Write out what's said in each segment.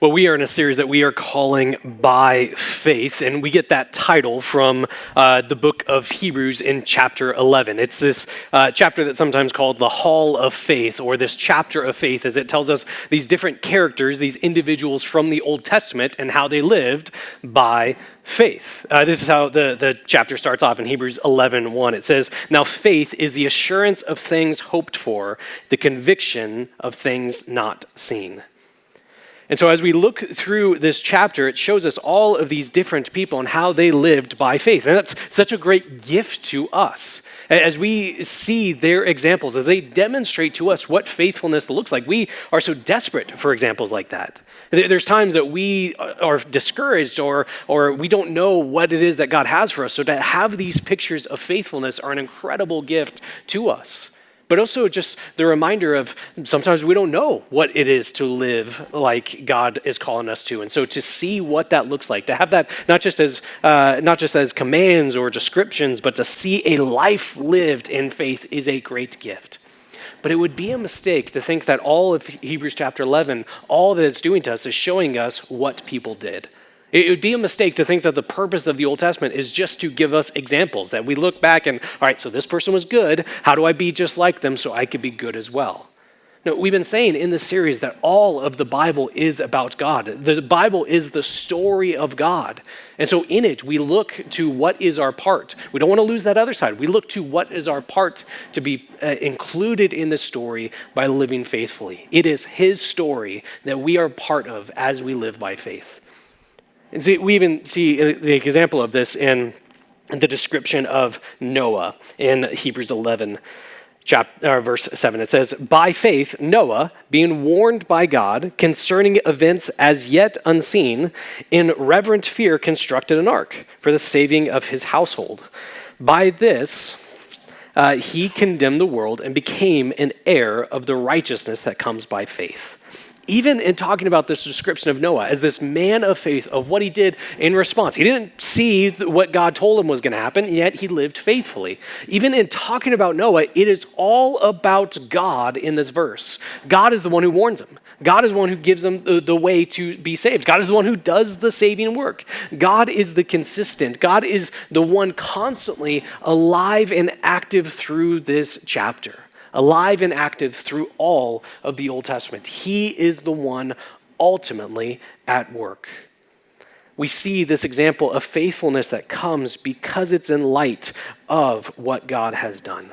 Well, we are in a series that we are calling By Faith, and we get that title from the book of Hebrews in chapter 11. It's this chapter that's sometimes called the Hall of Faith, or this chapter of faith, as it tells us these different characters, these individuals from the Old Testament, and how they lived by faith. This is how the chapter starts off in Hebrews 11:1. It says, "Now faith is the assurance of things hoped for, the conviction of things not seen." And so as we look through this chapter, it shows us all of these different people and how they lived by faith. And that's such a great gift to us. As we see their examples, as they demonstrate to us what faithfulness looks like, we are so desperate for examples like that. There's times that we are discouraged or we don't know what it is that God has for us. So to have these pictures of faithfulness are an incredible gift to us. But also just the reminder of sometimes we don't know what it is to live like God is calling us to. And so to see what that looks like, to have that not just as commands or descriptions, but to see a life lived in faith is a great gift. But it would be a mistake to think that all of Hebrews chapter 11, all that it's doing to us is showing us what people did. It would be a mistake to think that the purpose of the Old Testament is just to give us examples, that we look back and, all right, so this person was good. How do I be just like them so I could be good as well? No, we've been saying in this series that all of the Bible is about God. The Bible is the story of God. And so in it, we look to what is our part. We don't want to lose that other side. We look to what is our part to be included in the story by living faithfully. It is his story that we are part of as we live by faith. And see, we even see the example of this in the description of Noah in Hebrews 11, verse 7. It says, "By faith, Noah, being warned by God concerning events as yet unseen, in reverent fear constructed an ark for the saving of his household. By this, he condemned the world and became an heir of the righteousness that comes by faith." Even in talking about this description of Noah as this man of faith, of what he did in response, he didn't see what God told him was going to happen, yet he lived faithfully. Even in talking about Noah, it is all about God in this verse. God is the one who warns him. God is the one who gives them the way to be saved. God is the one who does the saving work. God is the consistent. God is the one constantly alive and active through this chapter. Alive and active through all of the Old Testament. He is the one ultimately at work. We see this example of faithfulness that comes because it's in light of what God has done.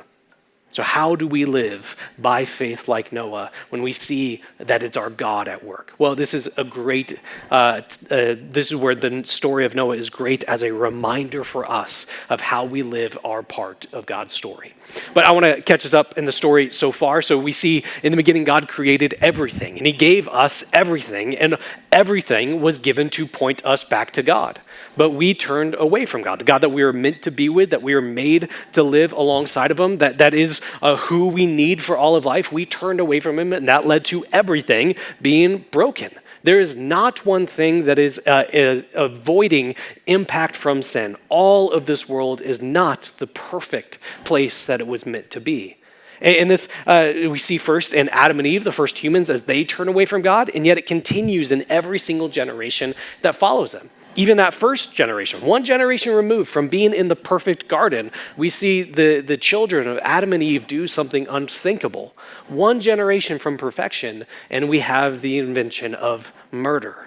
So how do we live by faith like Noah when we see that it's our God at work? Well, this is a great, this is where the story of Noah is great as a reminder for us of how we live our part of God's story. But I want to catch us up in the story so far. So we see in the beginning, God created everything and he gave us everything, and everything was given to point us back to God. But we turned away from God, the God that we were meant to be with, that we were made to live alongside of him, that is who we need for all of life. We turned away from him, and that led to everything being broken. There is not one thing that is avoiding impact from sin. All of this world is not the perfect place that it was meant to be. And this we see first in Adam and Eve, the first humans, as they turn away from God, and yet it continues in every single generation that follows them. Even that first generation, one generation removed from being in the perfect garden, we see the children of Adam and Eve do something unthinkable. One generation from perfection, and we have the invention of murder.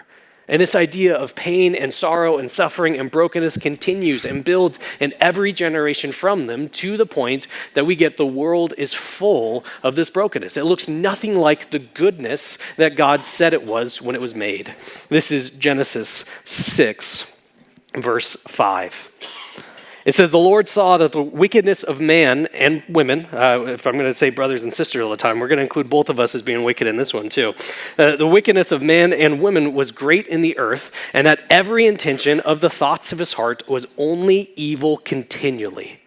And this idea of pain and sorrow and suffering and brokenness continues and builds in every generation from them, to the point that we get the world is full of this brokenness. It looks nothing like the goodness that God said it was when it was made. This is Genesis 6, verse 5. It says, "The Lord saw that the wickedness of man and women," if I'm going to say brothers and sisters all the time, we're going to include both of us as being wicked in this one too. "The wickedness of man and women was great in the earth, and that every intention of the thoughts of his heart was only evil continually."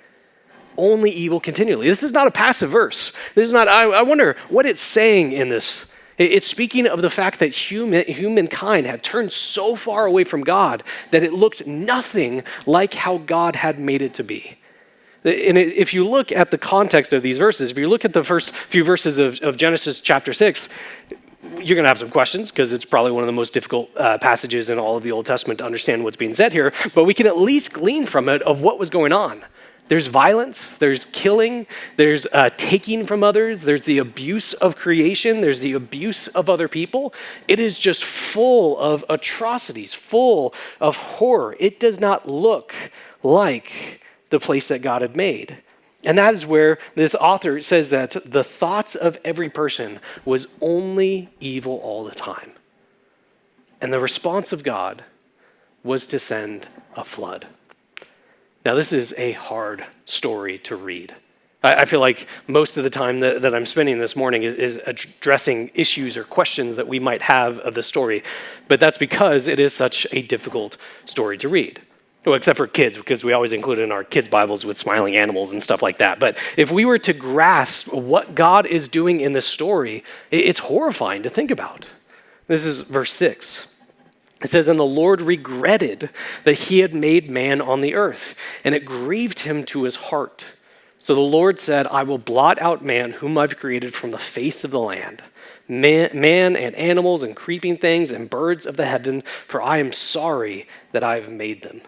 Only evil continually. This is not a passive verse. This is not, I wonder what it's saying in this. It's speaking of the fact that humankind had turned so far away from God that it looked nothing like how God had made it to be. And if you look at the context of these verses, if you look at the first few verses of Genesis chapter 6, You're going to have some questions because it's probably one of the most difficult passages in all of the Old Testament to understand what's being said here, but we can at least glean from it of what was going on. There's violence, there's killing, there's taking from others, there's the abuse of creation, there's the abuse of other people. It is just full of atrocities, full of horror. It does not look like the place that God had made. And that is where this author says that the thoughts of every person was only evil all the time. And the response of God was to send a flood. Now, this is a hard story to read. I feel like most of the time that I'm spending this morning is addressing issues or questions that we might have of the story, but that's because it is such a difficult story to read. Well, except for kids, because we always include it in our kids' Bibles with smiling animals and stuff like that. But if we were to grasp what God is doing in this story, it's horrifying to think about. This is verse 6. It says, "And the Lord regretted that he had made man on the earth, and it grieved him to his heart. So the Lord said, I will blot out man whom I've created from the face of the land, man and animals and creeping things and birds of the heaven, for I am sorry that I have made them."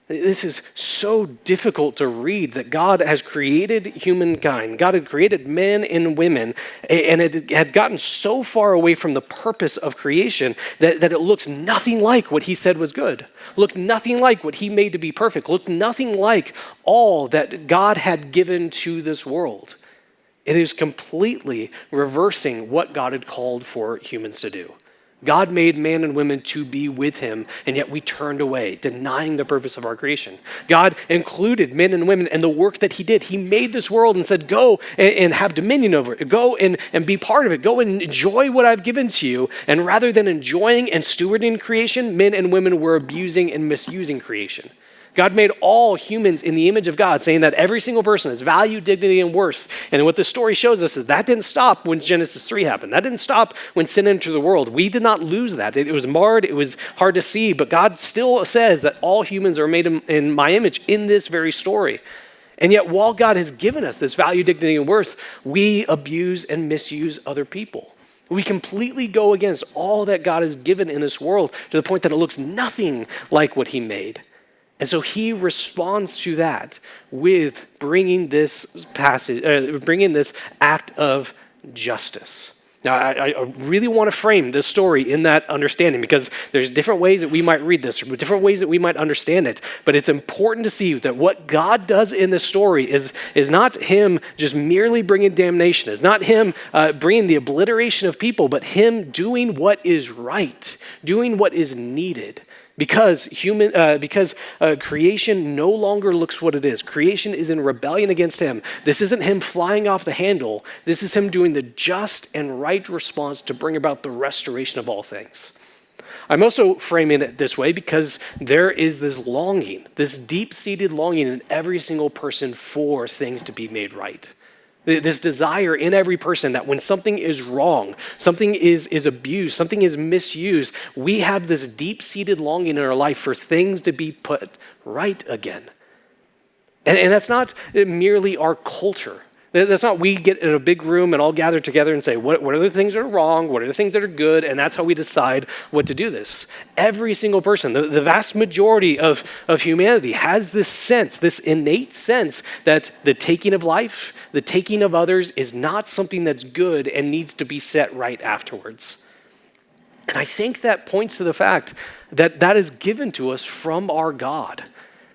This is so difficult to read, that God has created humankind. God had created men and women, and it had gotten so far away from the purpose of creation that it looks nothing like what he said was good, looked nothing like what he made to be perfect, looked nothing like all that God had given to this world. It is completely reversing what God had called for humans to do. God made man and women to be with him, and yet we turned away, denying the purpose of our creation. God included men and women in the work that he did. He made this world and said, go and have dominion over it. Go and be part of it. Go and enjoy what I've given to you. And rather than enjoying and stewarding creation, men and women were abusing and misusing creation. God made all humans in the image of God, saying that every single person has value, dignity, and worth. And what the story shows us is that didn't stop when Genesis 3 happened. That didn't stop when sin entered the world. We did not lose that. It was marred. It was hard to see. But God still says that all humans are made in my image in this very story. And yet, while God has given us this value, dignity, and worth, we abuse and misuse other people. We completely go against all that God has given in this world to the point that it looks nothing like what he made. And so he responds to that with bringing this act of justice. Now, I really want to frame this story in that understanding, because there's different ways that we might read this, different ways that we might understand it. But it's important to see that what God does in this story is not him just merely bringing damnation. It's not him bringing the obliteration of people, but him doing what is right, doing what is needed. Because creation no longer looks what it is. Creation is in rebellion against him. This isn't him flying off the handle. This is him doing the just and right response to bring about the restoration of all things. I'm also framing it this way because there is this longing, this deep-seated longing in every single person for things to be made right. This desire in every person that when something is wrong, something is abused, something is misused, we have this deep-seated longing in our life for things to be put right again. And that's not merely our culture. That's not we get in a big room and all gather together and say, what are the things that are wrong? What are the things that are good? And that's how we decide what to do this. Every single person, the vast majority of humanity has this sense, this innate sense that the taking of life, the taking of others is not something that's good and needs to be set right afterwards. And I think that points to the fact that that is given to us from our God.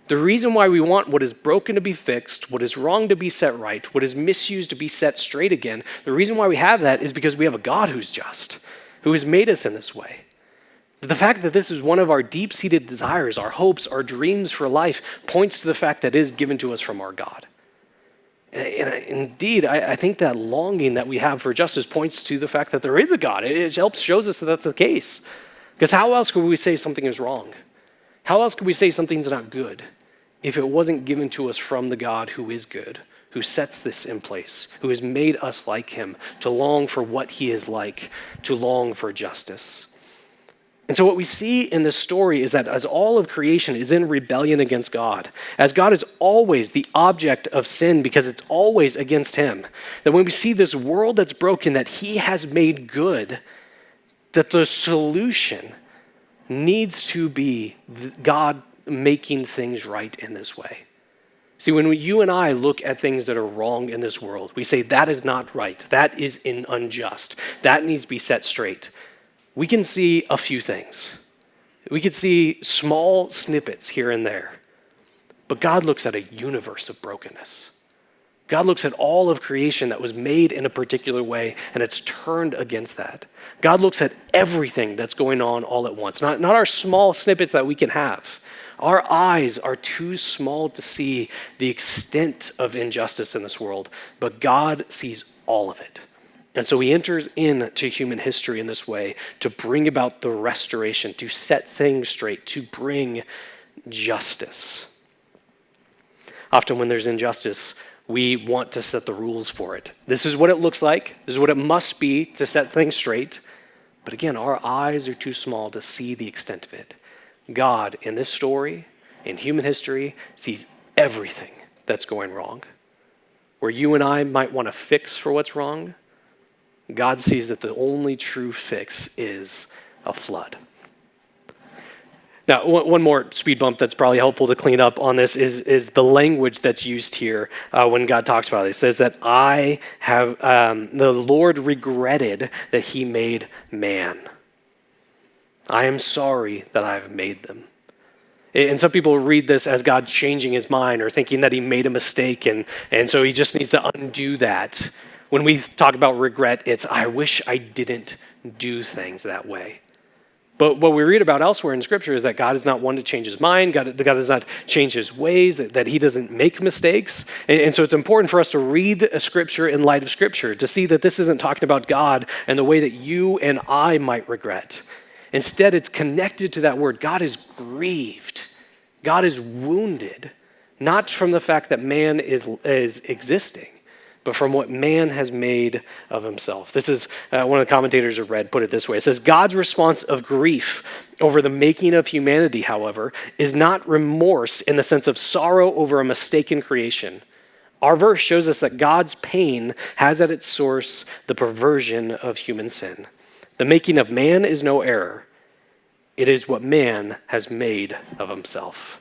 The reason why we want what is broken to be fixed, what is wrong to be set right, what is misused to be set straight again, the reason why we have that is because we have a God who's just, who has made us in this way. The fact that this is one of our deep-seated desires, our hopes, our dreams for life, points to the fact that it is given to us from our God. And indeed, I think that longing that we have for justice points to the fact that there is a God. It shows us that that's the case. Because how else could we say something is wrong? How else could we say something's not good if it wasn't given to us from the God who is good, who sets this in place, who has made us like him, to long for what he is like, to long for justice? And so what we see in this story is that as all of creation is in rebellion against God, as God is always the object of sin because it's always against him, that when we see this world that's broken that he has made good, that the solution needs to be God making things right in this way. See, when you and I look at things that are wrong in this world, we say that is not right, that is unjust, that needs to be set straight. We can see a few things. We could see small snippets here and there. But God looks at a universe of brokenness. God looks at all of creation that was made in a particular way, and it's turned against that. God looks at everything that's going on all at once, not our small snippets that we can have. Our eyes are too small to see the extent of injustice in this world, but God sees all of it. And so he enters into human history in this way to bring about the restoration, to set things straight, to bring justice. Often when there's injustice, we want to set the rules for it. This is what it looks like. This is what it must be to set things straight. But again, our eyes are too small to see the extent of it. God, in this story, in human history, sees everything that's going wrong. Where you and I might want to fix for what's wrong, God sees that the only true fix is a flood. Now, one more speed bump that's probably helpful to clean up on this is the language that's used here when God talks about it. It says that the Lord regretted that he made man. I am sorry that I've made them. And some people read this as God changing his mind or thinking that he made a mistake and so he just needs to undo that. When we talk about regret, it's, I wish I didn't do things that way. But what we read about elsewhere in Scripture is that God is not one to change his mind. God does not change his ways, that he doesn't make mistakes. And so it's important for us to read a Scripture in light of Scripture, to see that this isn't talking about God and the way that you and I might regret. Instead, it's connected to that word. God is grieved. God is wounded, not from the fact that man is existing, but from what man has made of himself. This is one of the commentators I've read put it this way. It says, God's response of grief over the making of humanity, however, is not remorse in the sense of sorrow over a mistaken creation. Our verse shows us that God's pain has at its source the perversion of human sin. The making of man is no error. It is what man has made of himself.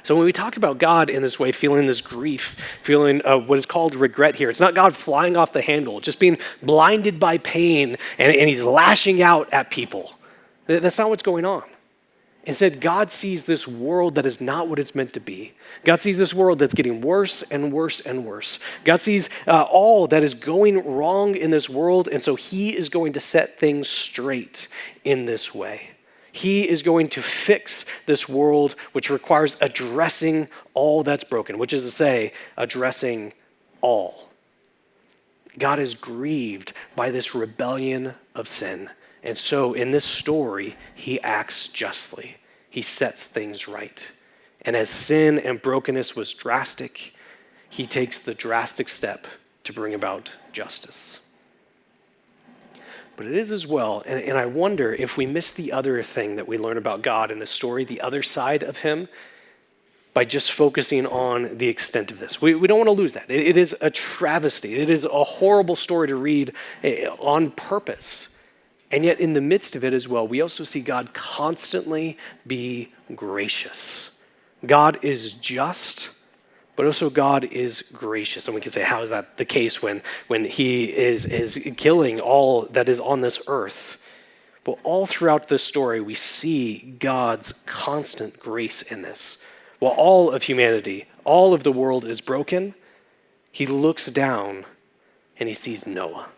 So when we talk about God in this way, feeling this grief, feeling what is called regret here, it's not God flying off the handle, just being blinded by pain and he's lashing out at people. That's not what's going on. Instead, God sees this world that is not what it's meant to be. God sees this world that's getting worse and worse and worse. God sees all that is going wrong in this world, and so he is going to set things straight in this way. He is going to fix this world, which requires addressing all that's broken, which is to say, addressing all. God is grieved by this rebellion of sin. And so in this story, he acts justly. He sets things right. And as sin and brokenness was drastic, he takes the drastic step to bring about justice. But it is as well, and I wonder if we miss the other thing that we learn about God in this story, the other side of him, by just focusing on the extent of this. We don't want to lose that. It is a travesty. It is a horrible story to read on purpose. And yet in the midst of it as well, we also see God constantly be gracious. God is just, but also God is gracious. And we can say, how is that the case when he is killing all that is on this earth? But all throughout this story, we see God's constant grace in this. While all of humanity, all of the world is broken, he looks down and he sees Noah.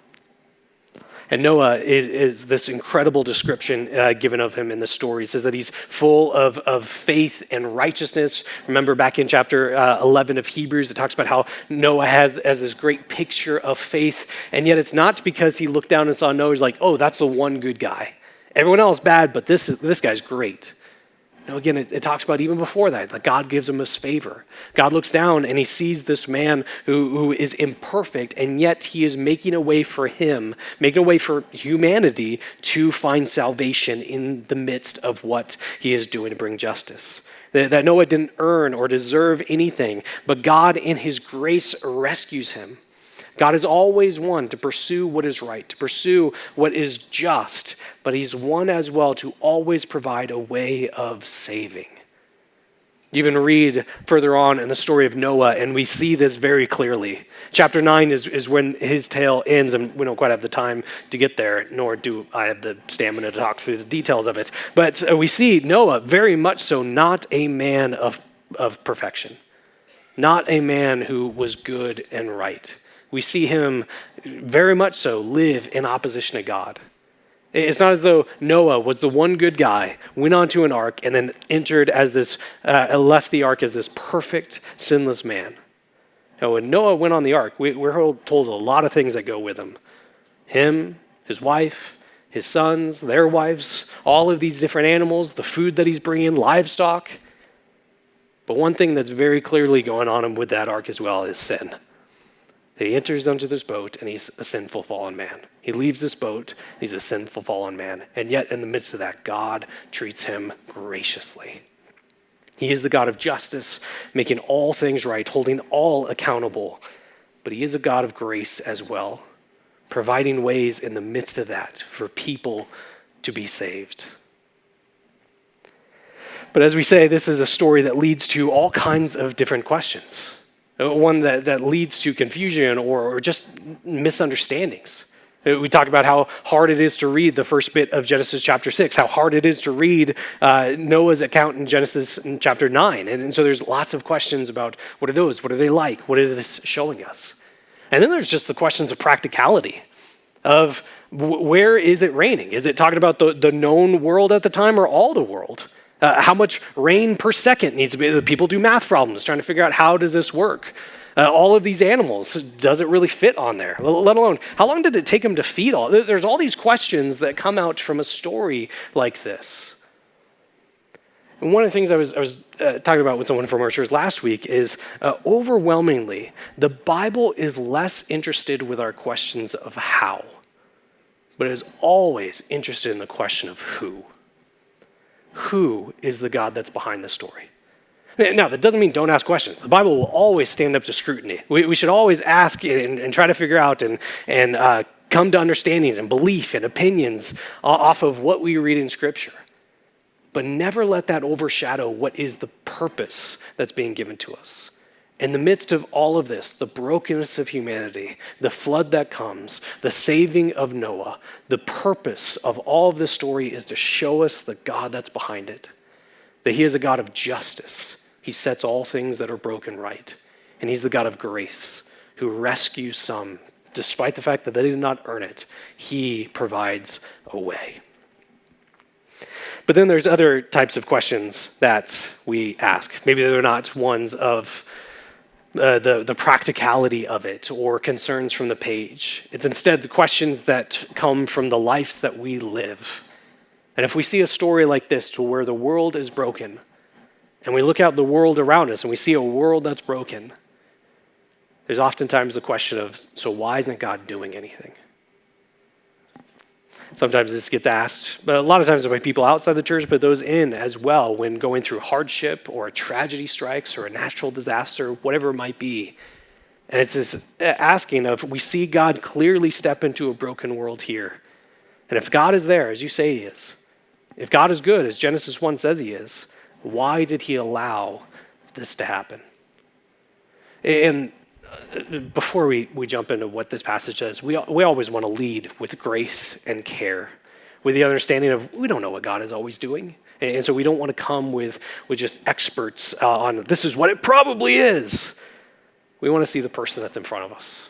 And Noah is this incredible description given of him in the story. It says that he's full of faith and righteousness. Remember back in chapter 11 of Hebrews, it talks about how Noah has this great picture of faith. And yet it's not because he looked down and saw Noah, he's like, oh, that's the one good guy. Everyone else bad, but this guy's great. No, again, it talks about even before that God gives him this favor. God looks down and he sees this man who is imperfect, and yet he is making a way for him, making a way for humanity to find salvation in the midst of what he is doing to bring justice. That Noah didn't earn or deserve anything, but God in his grace rescues him. God is always one to pursue what is right, to pursue what is just, but he's one as well to always provide a way of saving. You even read further on in the story of Noah, and we see this very clearly. Chapter 9 is when his tale ends, and we don't quite have the time to get there, nor do I have the stamina to talk through the details of it. But we see Noah very much so not a man of perfection, not a man who was good and right. We see him very much so live in opposition to God. It's not as though Noah was the one good guy, went onto an ark, and then entered as this, left the ark as this perfect, sinless man. Now, when Noah went on the ark, we're told a lot of things that go with him. Him, his wife, his sons, their wives, all of these different animals, the food that he's bringing, livestock. But one thing that's very clearly going on with that ark as well is sin. He enters onto this boat, and he's a sinful, fallen man. He leaves this boat, he's a sinful, fallen man. And yet, in the midst of that, God treats him graciously. He is the God of justice, making all things right, holding all accountable. But he is a God of grace as well, providing ways in the midst of that for people to be saved. But as we say, this is a story that leads to all kinds of different questions. One that leads to confusion or just misunderstandings. We talked about how hard it is to read the first bit of Genesis chapter 6, how hard it is to read Noah's account in Genesis in chapter 9. And so there's lots of questions about what are those? What are they like? What is this showing us? And then there's just the questions of practicality, of where is it raining? Is it talking about the known world at the time or all the world? How much rain per second needs to be? People do math problems trying to figure out how does this work. All of these animals, does it really fit on there? Let alone, how long did it take them to feed all? There's all these questions that come out from a story like this. And one of the things I was talking about with someone from our church last week is overwhelmingly, the Bible is less interested with our questions of how, but is always interested in the question of who. Who is the God that's behind the story? Now, that doesn't mean don't ask questions. The Bible will always stand up to scrutiny. We should always ask and try to figure out and come to understandings and belief and opinions off of what we read in Scripture. But never let that overshadow what is the purpose that's being given to us. In the midst of all of this, the brokenness of humanity, the flood that comes, the saving of Noah, the purpose of all of this story is to show us the God that's behind it. That he is a God of justice. He sets all things that are broken right. And he's the God of grace who rescues some. Despite the fact that they did not earn it, he provides a way. But then there's other types of questions that we ask. Maybe they're not ones of the practicality of it or concerns from the page. It's instead the questions that come from the lives that we live. And if we see a story like this to where the world is broken, and we look out the world around us and we see a world that's broken, there's oftentimes the question of, so why isn't God doing anything? Sometimes this gets asked, but a lot of times by people outside the church, but those in as well when going through hardship or a tragedy strikes or a natural disaster, whatever it might be. And it's this asking of, we see God clearly step into a broken world here. And if God is there, as you say he is, if God is good, as Genesis 1 says he is, why did he allow this to happen? And before we jump into what this passage says, we always want to lead with grace and care, with the understanding of we don't know what God is always doing. And so we don't want to come with just experts on this is what it probably is. We want to see the person that's in front of us.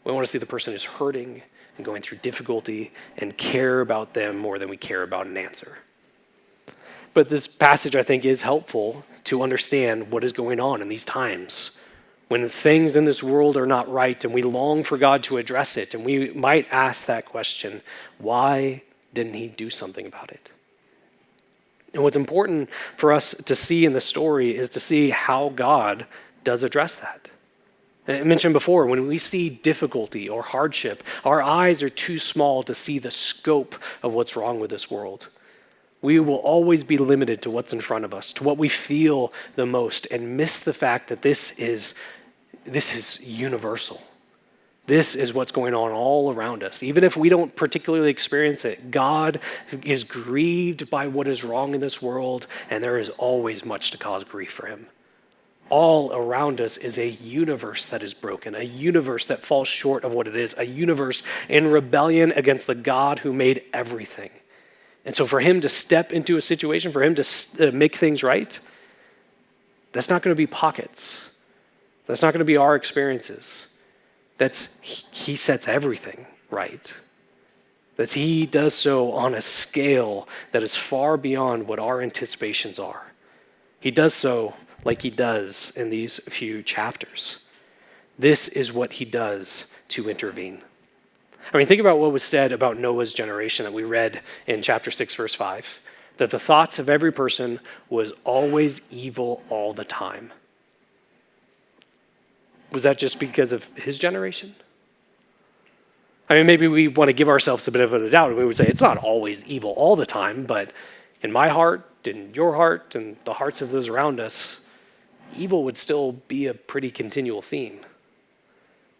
We want to see the person who's hurting and going through difficulty and care about them more than we care about an answer. But this passage, I think, is helpful to understand what is going on in these times when things in this world are not right and we long for God to address it. And we might ask that question, why didn't he do something about it? And what's important for us to see in the story is to see how God does address that. I mentioned before, when we see difficulty or hardship, our eyes are too small to see the scope of what's wrong with this world. We will always be limited to what's in front of us, to what we feel the most, and miss the fact that this is universal. This is what's going on all around us. Even if we don't particularly experience it, God is grieved by what is wrong in this world, and there is always much to cause grief for him. All around us is a universe that is broken, a universe that falls short of what it is, a universe in rebellion against the God who made everything. And so for him to step into a situation, for him to make things right, that's not going to be pockets. That's not going to be our experiences. He sets everything right. That he does so on a scale that is far beyond what our anticipations are. He does so like he does in these few chapters. This is what he does to intervene. I mean, think about what was said about Noah's generation that we read in chapter 6, verse 5, that the thoughts of every person was always evil all the time. Was that just because of his generation? I mean, maybe we want to give ourselves a bit of a doubt, and we would say it's not always evil all the time, but in my heart, in your heart, and the hearts of those around us, evil would still be a pretty continual theme,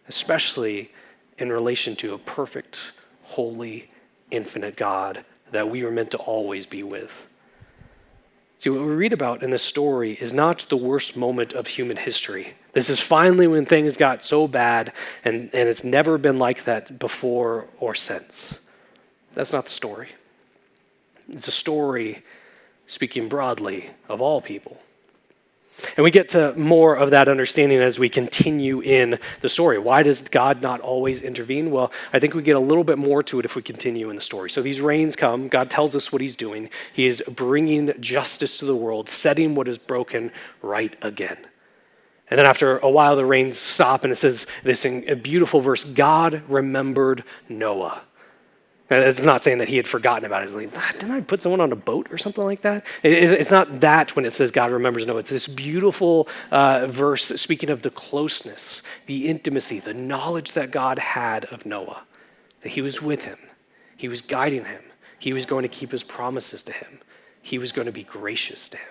especially in relation to a perfect, holy, infinite God that we were meant to always be with. See, what we read about in this story is not the worst moment of human history. This is finally when things got so bad, and it's never been like that before or since. That's not the story. It's a story speaking broadly of all people. And we get to more of that understanding as we continue in the story. Why does God not always intervene? Well, I think we get a little bit more to it if we continue in the story. So these rains come. God tells us what he's doing. He is bringing justice to the world, setting what is broken right again. And then after a while, the rains stop, and it says this in a beautiful verse, God remembered Noah. It's not saying that he had forgotten about it. It's like, didn't I put someone on a boat or something like that? It's not that when it says God remembers Noah. It's this beautiful verse speaking of the closeness, the intimacy, the knowledge that God had of Noah, that he was with him. He was guiding him. He was going to keep his promises to him. He was going to be gracious to him.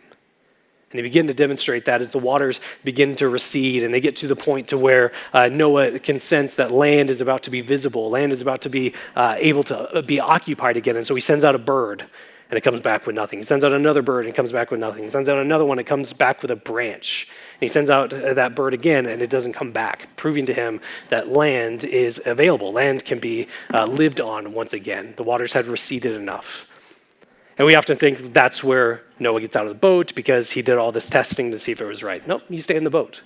And they begin to demonstrate that as the waters begin to recede and they get to the point to where Noah can sense that land is about to be visible. Land is about to be able to be occupied again. And so he sends out a bird and it comes back with nothing. He sends out another bird and it comes back with nothing. He sends out another one, it comes back with a branch. And he sends out that bird again and it doesn't come back, proving to him that land is available. Land can be lived on once again. The waters had receded enough. And we often think that's where Noah gets out of the boat because he did all this testing to see if it was right. Nope, you stay in the boat.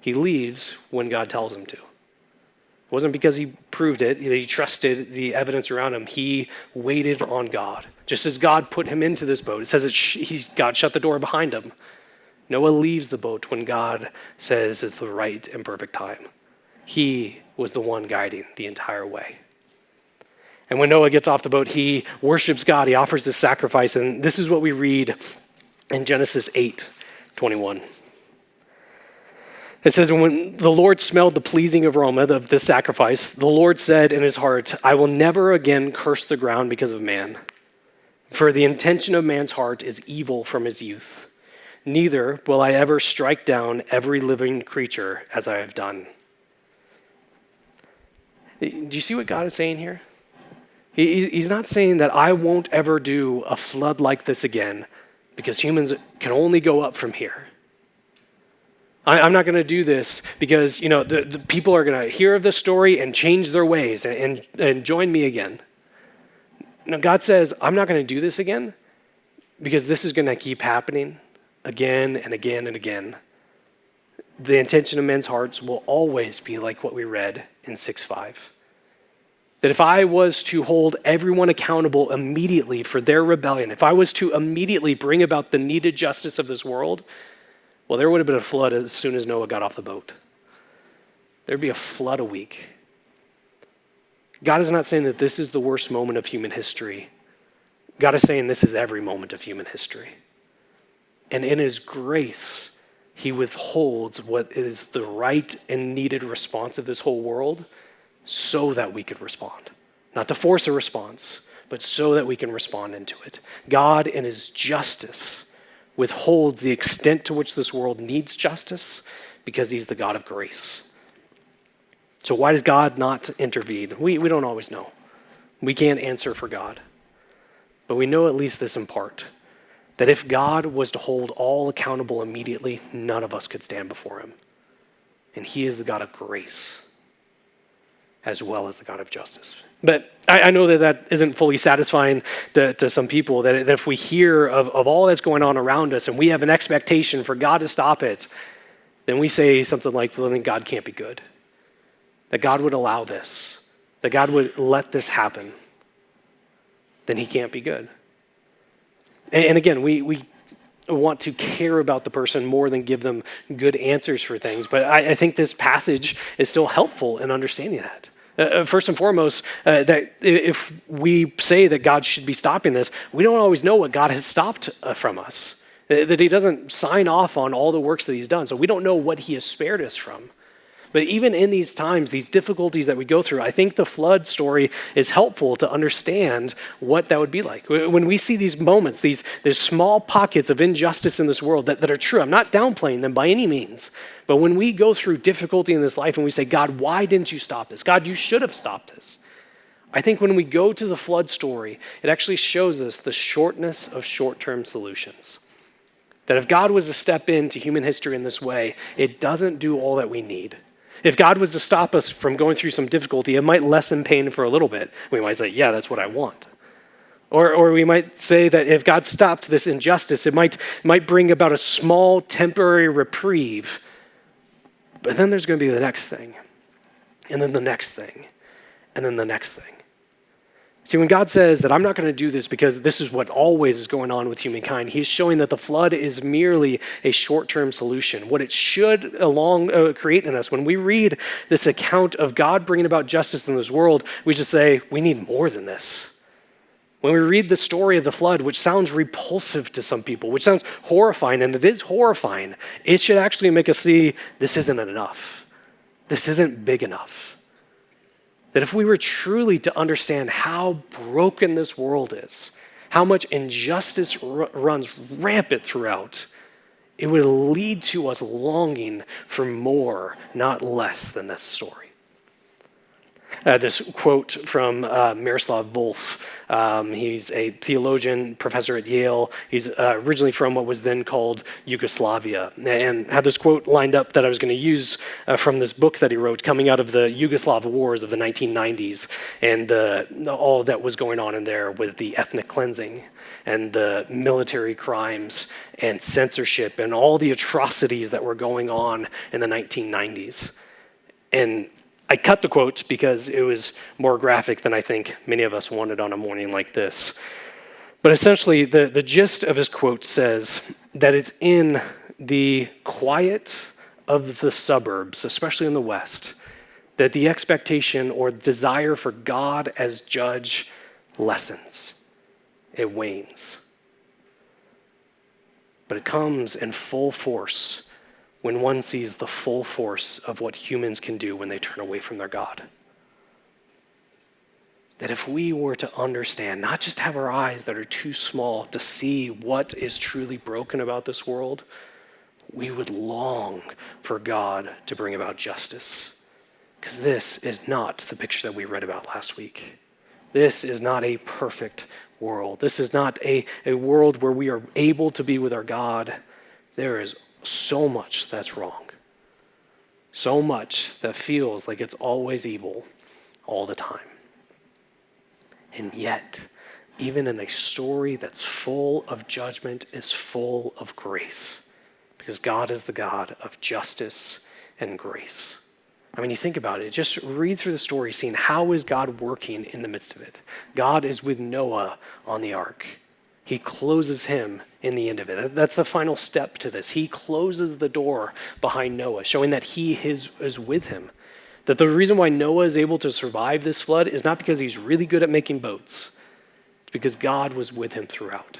He leaves when God tells him to. It wasn't because he proved it, that he trusted the evidence around him. He waited on God. Just as God put him into this boat, it says that God shut the door behind him. Noah leaves the boat when God says it's the right and perfect time. He was the one guiding the entire way. And when Noah gets off the boat, he worships God. He offers this sacrifice. And this is what we read in Genesis 8:21. It says, when the Lord smelled the pleasing aroma of this sacrifice, the Lord said in his heart, I will never again curse the ground because of man. For the intention of man's heart is evil from his youth. Neither will I ever strike down every living creature as I have done. Do you see what God is saying here? He's not saying that I won't ever do a flood like this again because humans can only go up from here. I'm not going to do this because, the people are going to hear of this story and change their ways and join me again. No, God says, I'm not going to do this again because this is going to keep happening again and again and again. The intention of men's hearts will always be like what we read in 6:5. That if I was to hold everyone accountable immediately for their rebellion, if I was to immediately bring about the needed justice of this world, well, there would have been a flood as soon as Noah got off the boat. There'd be a flood a week. God is not saying that this is the worst moment of human history. God is saying this is every moment of human history. And in his grace, he withholds what is the right and needed response of this whole world so that we could respond. Not to force a response, but so that we can respond into it. God, in his justice, withholds the extent to which this world needs justice because he's the God of grace. So why does God not intervene? We don't always know. We can't answer for God. But we know at least this in part, that if God was to hold all accountable immediately, none of us could stand before him. And he is the God of grace as well as the God of justice. But I know that isn't fully satisfying to some people, that if we hear of all that's going on around us and we have an expectation for God to stop it, then we say something like, well, then God can't be good. That God would allow this, that God would let this happen, then he can't be good. And again, we want to care about the person more than give them good answers for things. But I think this passage is still helpful in understanding that. First and foremost, that if we say that God should be stopping this, we don't always know what God has stopped from us. That he doesn't sign off on all the works that he's done. So we don't know what he has spared us from. But even in these times, these difficulties that we go through, I think the flood story is helpful to understand what that would be like. When we see these moments, these small pockets of injustice in this world that are true, I'm not downplaying them by any means, but when we go through difficulty in this life and we say, God, why didn't you stop this? God, you should have stopped this. I think when we go to the flood story, it actually shows us the shortness of short-term solutions. That if God was to step into human history in this way, it doesn't do all that we need. If God was to stop us from going through some difficulty, it might lessen pain for a little bit. We might say, yeah, that's what I want. Or we might say that if God stopped this injustice, it might bring about a small temporary reprieve. But then there's going to be the next thing, and then the next thing, and then the next thing. See, when God says that I'm not going to do this because this is what always is going on with humankind, he's showing that the flood is merely a short-term solution. What it should create in us, when we read this account of God bringing about justice in this world, we just say, we need more than this. When we read the story of the flood, which sounds repulsive to some people, which sounds horrifying, and it is horrifying, it should actually make us see this isn't enough. This isn't big enough. That if we were truly to understand how broken this world is, how much injustice runs rampant throughout, it would lead to us longing for more, not less than this story. This quote from Miroslav Volf. He's a theologian, professor at Yale. He's originally from what was then called Yugoslavia, and had this quote lined up that I was going to use from this book that he wrote coming out of the Yugoslav wars of the 1990s and all that was going on in there with the ethnic cleansing and the military crimes and censorship and all the atrocities that were going on in the 1990s. And I cut the quote because it was more graphic than I think many of us wanted on a morning like this. But essentially, the gist of his quote says that it's in the quiet of the suburbs, especially in the West, that the expectation or desire for God as judge lessens. It wanes. But it comes in full force when one sees the full force of what humans can do when they turn away from their God. That if we were to understand, not just have our eyes that are too small to see what is truly broken about this world, we would long for God to bring about justice. Because this is not the picture that we read about last week. This is not a perfect world. This is not a world where we are able to be with our God. There is so much that's wrong. So much that feels like it's always evil all the time. And yet, even in a story that's full of judgment, is full of grace. Because God is the God of justice and grace. I mean, you think about it. Just read through the story, seeing how is God working in the midst of it. God is with Noah on the ark. He closes him in the end of it. That's the final step to this. He closes the door behind Noah, showing that he is with him. That the reason why Noah is able to survive this flood is not because he's really good at making boats, It's because God was with him throughout.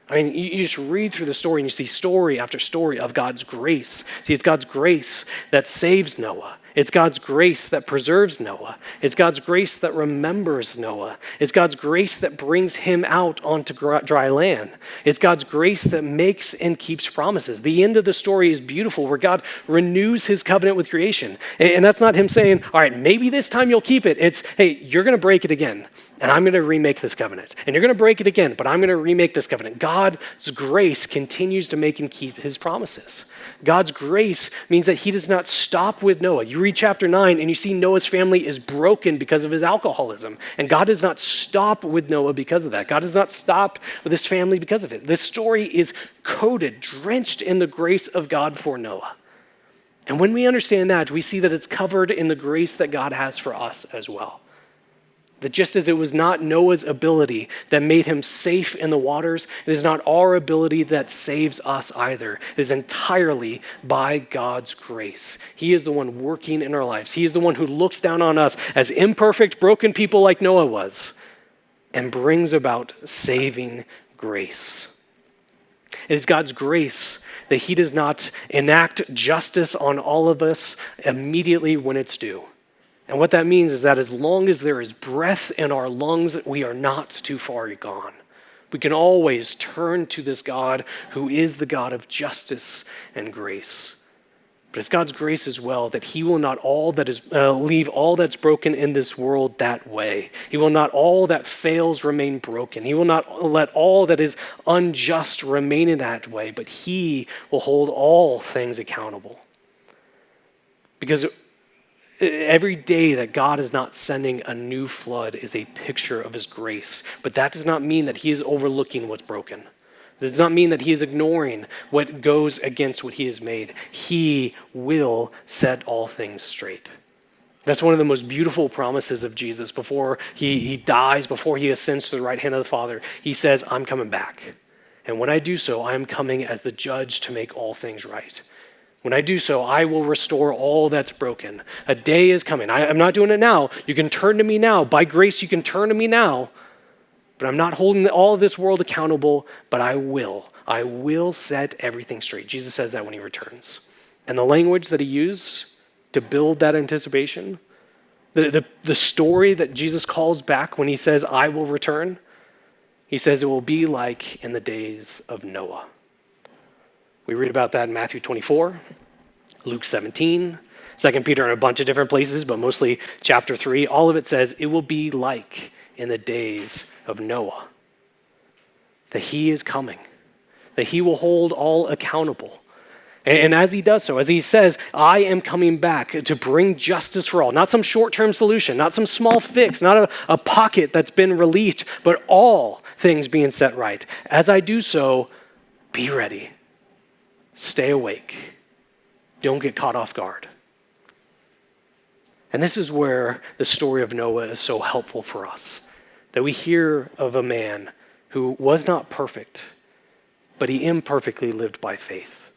I mean, you just read through the story and you see story after story of God's grace. See, it's God's grace that saves Noah. It's God's grace that preserves Noah. It's God's grace that remembers Noah. It's God's grace that brings him out onto dry land. It's God's grace that makes and keeps promises. The end of the story is beautiful, where God renews his covenant with creation. And that's not him saying, all right, maybe this time you'll keep it. It's, hey, you're going to break it again, and I'm going to remake this covenant. And you're going to break it again, but I'm going to remake this covenant. God's grace continues to make and keep his promises. God's grace means that he does not stop with Noah. You read chapter 9 and you see Noah's family is broken because of his alcoholism. And God does not stop with Noah because of that. God does not stop with his family because of it. This story is coated, drenched in the grace of God for Noah. And when we understand that, we see that it's covered in the grace that God has for us as well. That just as it was not Noah's ability that made him safe in the waters, it is not our ability that saves us either. It is entirely by God's grace. He is the one working in our lives. He is the one who looks down on us as imperfect, broken people like Noah was, and brings about saving grace. It is God's grace that he does not enact justice on all of us immediately when it's due. And what that means is that as long as there is breath in our lungs, we are not too far gone. We can always turn to this God who is the God of justice and grace. But it's God's grace as well that he will not leave all that's broken in this world that way. He will not all that fails remain broken. He will not let all that is unjust remain in that way, but he will hold all things accountable. Because every day that God is not sending a new flood is a picture of his grace. But that does not mean that he is overlooking what's broken. It does not mean that he is ignoring what goes against what he has made. He will set all things straight. That's one of the most beautiful promises of Jesus before he dies, before he ascends to the right hand of the Father. He says, I'm coming back. And when I do so, I am coming as the judge to make all things right. When I do so, I will restore all that's broken. A day is coming. I'm not doing it now. You can turn to me now. By grace, you can turn to me now. But I'm not holding all of this world accountable, but I will. I will set everything straight. Jesus says that when he returns. And the language that he used to build that anticipation, the story that Jesus calls back when he says, I will return, he says it will be like in the days of Noah. We read about that in Matthew 24, Luke 17, 2 Peter, and a bunch of different places, but mostly chapter 3. All of it says it will be like in the days of Noah. That he is coming, that he will hold all accountable. And as he does so, as he says, I am coming back to bring justice for all, not some short-term solution, not some small fix, not a pocket that's been released, but all things being set right. As I do so, be ready. Stay awake. Don't get caught off guard. And this is where the story of Noah is so helpful for us, that we hear of a man who was not perfect, but he imperfectly lived by faith.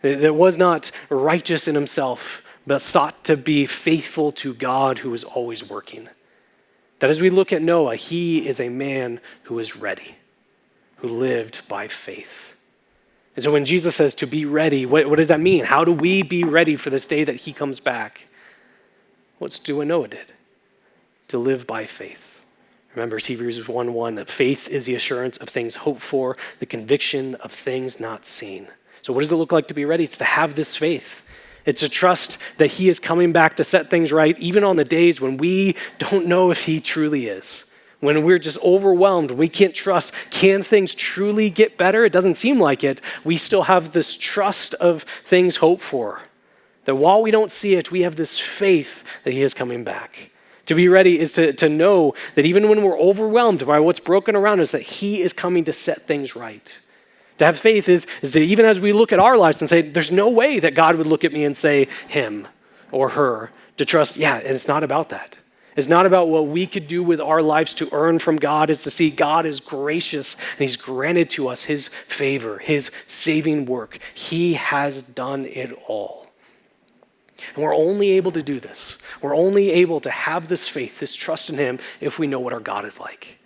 That was not righteous in himself, but sought to be faithful to God who is always working. That as we look at Noah, he is a man who is ready, who lived by faith. And so when Jesus says to be ready, what does that mean? How do we be ready for this day that he comes back? Let's do what Noah did, to live by faith. Remember Hebrews 1:1, that faith is the assurance of things hoped for, the conviction of things not seen. So what does it look like to be ready? It's to have this faith. It's to trust that he is coming back to set things right, even on the days when we don't know if he truly is. When we're just overwhelmed, we can't trust, can things truly get better? It doesn't seem like it. We still have this trust of things hoped for. That while we don't see it, we have this faith that he is coming back. To be ready is to know that even when we're overwhelmed by what's broken around us, that he is coming to set things right. To have faith is that even as we look at our lives and say, there's no way that God would look at me and say him or her, to trust, yeah, and it's not about that. It's not about what we could do with our lives to earn from God. It's to see God is gracious and he's granted to us his favor, his saving work. He has done it all. And we're only able to do this. We're only able to have this faith, this trust in him, if we know what our God is like.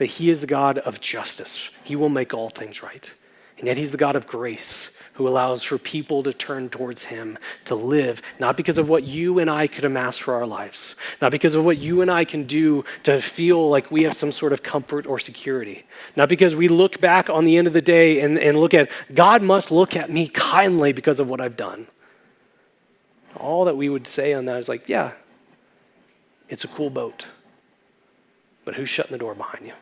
that he is the God of justice. He will make all things right. And yet he's the God of grace, who allows for people to turn towards him, to live, not because of what you and I could amass for our lives, not because of what you and I can do to feel like we have some sort of comfort or security, not because we look back on the end of the day and look at, God must look at me kindly because of what I've done. All that we would say on that is like, yeah, it's a cool boat, but who's shutting the door behind you?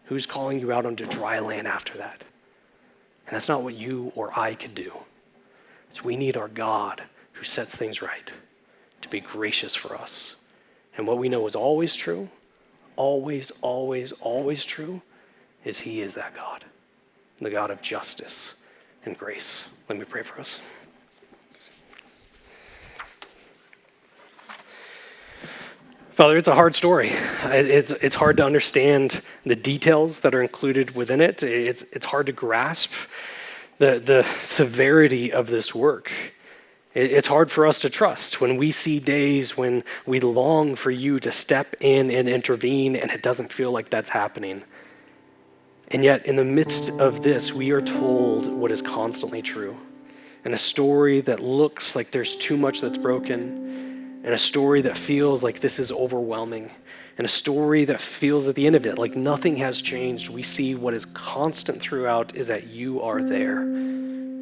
Who's calling you out onto dry land after that? And that's not what you or I could do. It's we need our God who sets things right to be gracious for us. And what we know is always true, always, always, always true, is he is that God, the God of justice and grace. Let me pray for us. Father, it's a hard story. It's hard to understand the details that are included within it. It's hard to grasp the severity of this work. It's hard for us to trust when we see days when we long for you to step in and intervene, and it doesn't feel like that's happening. And yet, in the midst of this, we are told what is constantly true. And a story that looks like there's too much that's broken, and a story that feels like this is overwhelming, and a story that feels at the end of it like nothing has changed. We see what is constant throughout is that you are there.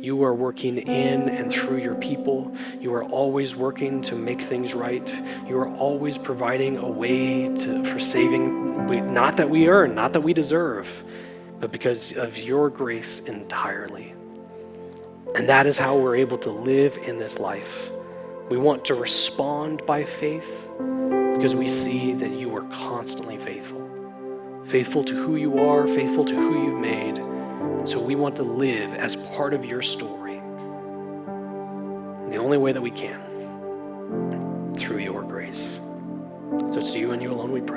You are working in and through your people. You are always working to make things right. You are always providing a way for saving, not that we earn, not that we deserve, but because of your grace entirely. And that is how we're able to live in this life. We want to respond by faith because we see that you are constantly faithful. Faithful to who you are, faithful to who you've made. And so we want to live as part of your story. And the only way that we can, through your grace. So it's to you and you alone we pray.